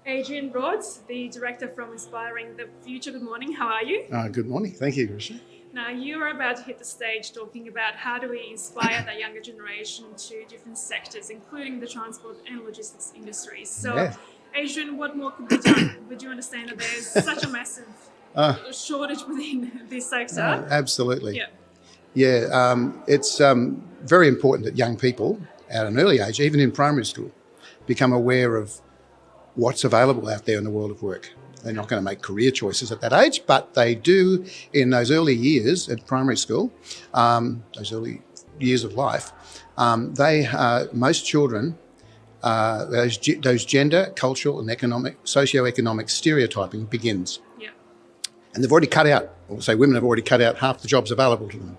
Adrian Rhodes, the director from Inspiring the Future. Good morning. How are you? Good morning. Thank you, Risha. Now, you are about to hit the stage talking about how do we inspire the younger generation to different sectors, including the transport and logistics industries. So, Yeah. Adrian, what more could be done? Would you understand that there's such a massive shortage within this sector? Absolutely. Yeah. Yeah, it's very important that young people at an early age, even in primary school, become aware of what's available out there in the world of work. They're not going to make career choices at that age, but they do in those early years at primary school, those early years of life. Most children, those gender, cultural, and socio-economic stereotyping begins. Yeah. And they've already cut out, or say women have already cut out half the jobs available to them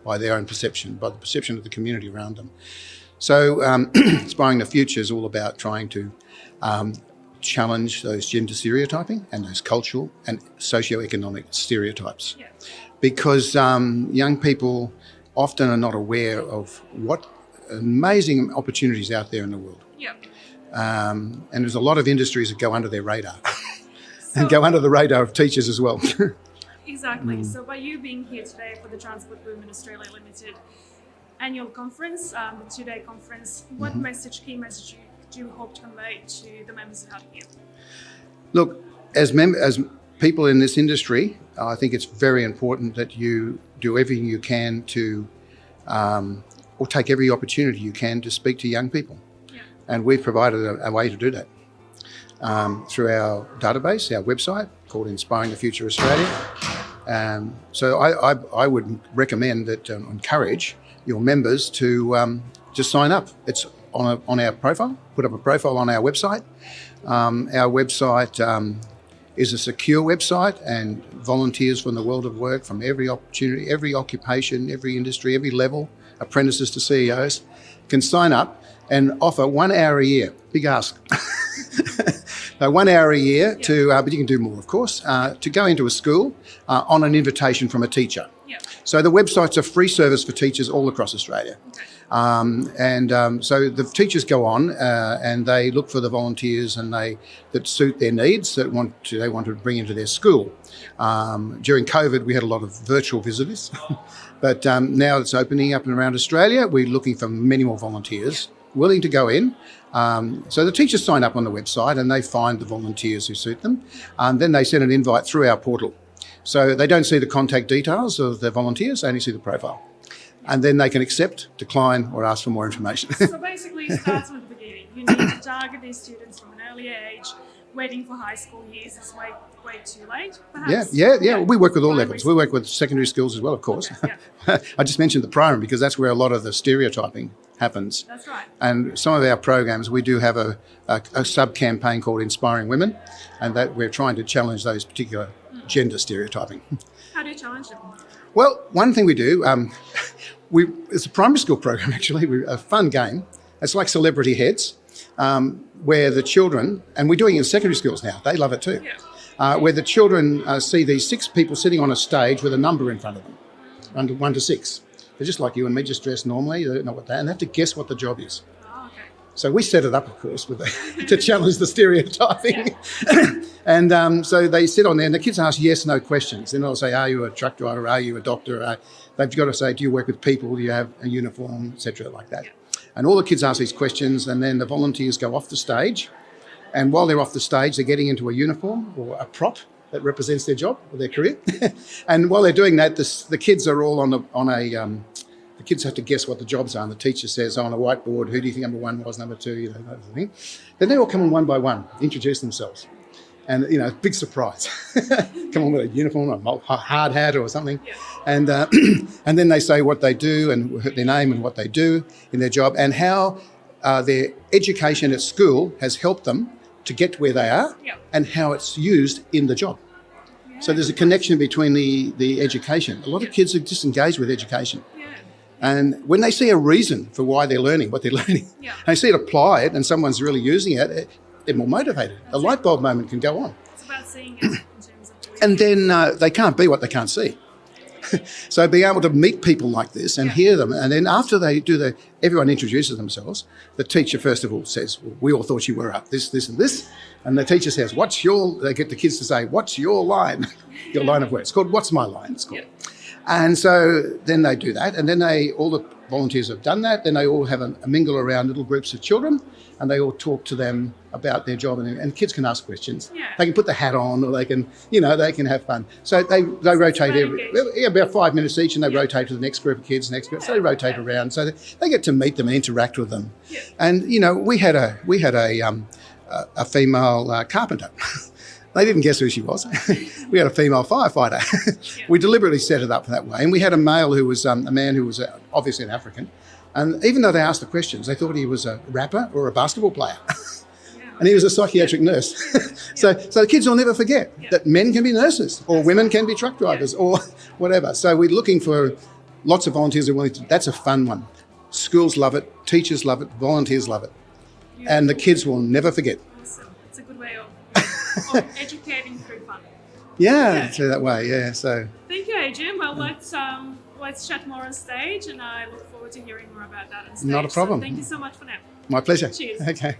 by their own perception, by the perception of the community around them. So Inspiring the Future is all about trying to challenge those gender stereotyping and those cultural and socio-economic stereotypes. Yeah. Because young people often are not aware of what amazing opportunities out there in the world. Yeah. And there's a lot of industries that go under their radar and go under the radar of teachers as well. Exactly. So by you being here today for the Transport Women Australia Limited annual conference, the two-day conference, what key message do you hope to convey to the members out here? Look, as people in this industry, I think it's very important that you do everything you can to, or take every opportunity you can to speak to young people. Yeah. And we've provided a way to do that through our database, our website called Inspiring the Future Australia. So I would recommend that, encourage your members to just sign up. It's on our profile, put up a profile on our website. Our website is a secure website, and volunteers from the world of work, from every opportunity, every occupation, every industry, every level, apprentices to CEOs, can sign up and offer 1 hour a year. Big ask. 1 hour a year to, but you can do more, of course, to go into a school on an invitation from a teacher. Yeah. So the website's a free service for teachers all across Australia. Okay. So the teachers go on and they look for the volunteers that suit their needs, that they want to bring into their school. During COVID, we had a lot of virtual visitors, but now it's opening up and around Australia. We're looking for many more volunteers willing to go in. So the teachers sign up on the website and they find the volunteers who suit them. Then they send an invite through our portal. So they don't see the contact details of the volunteers, they only see the profile. And then they can accept, decline, or ask for more information. So basically, it starts with the beginning. You need to target these students from an early age. Waiting for high school years is way too late, perhaps. Yeah. We work with all levels. We work with secondary schools as well, of course. Okay, yeah. I just mentioned the primary because that's where a lot of the stereotyping happens. That's right. And some of our programs, we do have a sub-campaign called Inspiring Women, and that we're trying to challenge those particular gender stereotyping. How do you challenge them? Well, one thing we do, it's a primary school program actually, a fun game. It's like Celebrity Heads, where the children, and we're doing it in secondary schools now, they love it too, where the children see these 6 people sitting on a stage with a number in front of them, under 1 to 6. They're just like you and me, just dressed normally, they don't know what and they have to guess what the job is. Oh, okay. So we set it up, of course, to challenge the stereotyping. And so they sit on there and the kids ask yes, no questions. Then they'll say, are you a truck driver? Are you a doctor? They've got to say, do you work with people? Do you have a uniform, etc., like that. And all the kids ask these questions, and then the volunteers go off the stage. And while they're off the stage, they're getting into a uniform or a prop that represents their job or their career. And while they're doing that, the kids are all the kids have to guess what the jobs are, and the teacher says on a whiteboard, who do you think number 1 was, number 2, that sort of thing. Then they all come on one by one, introduce themselves. And, big surprise. Come on with a uniform, a hard hat or something. Yeah. And then they say what they do and their name and what they do in their job and how their education at school has helped them to get to where they are and how it's used in the job. Yeah. So there's a connection between the education. A lot of kids are disengaged with education. Yeah. And when they see a reason for why they're learning what they're learning, and they see it applied and someone's really using it, they're more motivated. A light bulb moment can go on. It's about seeing it in terms of... And then they can't be what they can't see. So being able to meet people like this and hear them, and then after they do everyone introduces themselves. The teacher first of all says, well, "We all thought you were up this, this, and this," and the teacher says, They get the kids to say, "What's your line?" Your line of work. It's called "What's my line?" It's called. And so then they do that, and then all the volunteers have done that. Then they all have a mingle around little groups of children, and they all talk to them about their job, and kids can ask questions. Yeah. They can put the hat on, or they can, they can have fun. So they rotate about 5 minutes each, and they rotate to the next group of kids, so they rotate around, so they get to meet them and interact with them. Yeah. And we had a female carpenter. They didn't guess who she was. We had a female firefighter. We deliberately set it up that way. And we had a male who was a man who was obviously an African. And even though they asked the questions, they thought he was a rapper or a basketball player. And he was a psychiatric nurse. So the kids will never forget that men can be nurses, or women can be truck drivers, or whatever. So we're looking for lots of volunteers who are willing to. That's a fun one. Schools love it, teachers love it, volunteers love it. And the kids will never forget. Awesome. It's a good way of educating through fun. Yeah, so that way, yeah. So thank you, Adrian. Well, let's chat more on stage, and I look forward to hearing more about that on stage. Not a problem. So thank you so much for now. My pleasure. Cheers. Okay.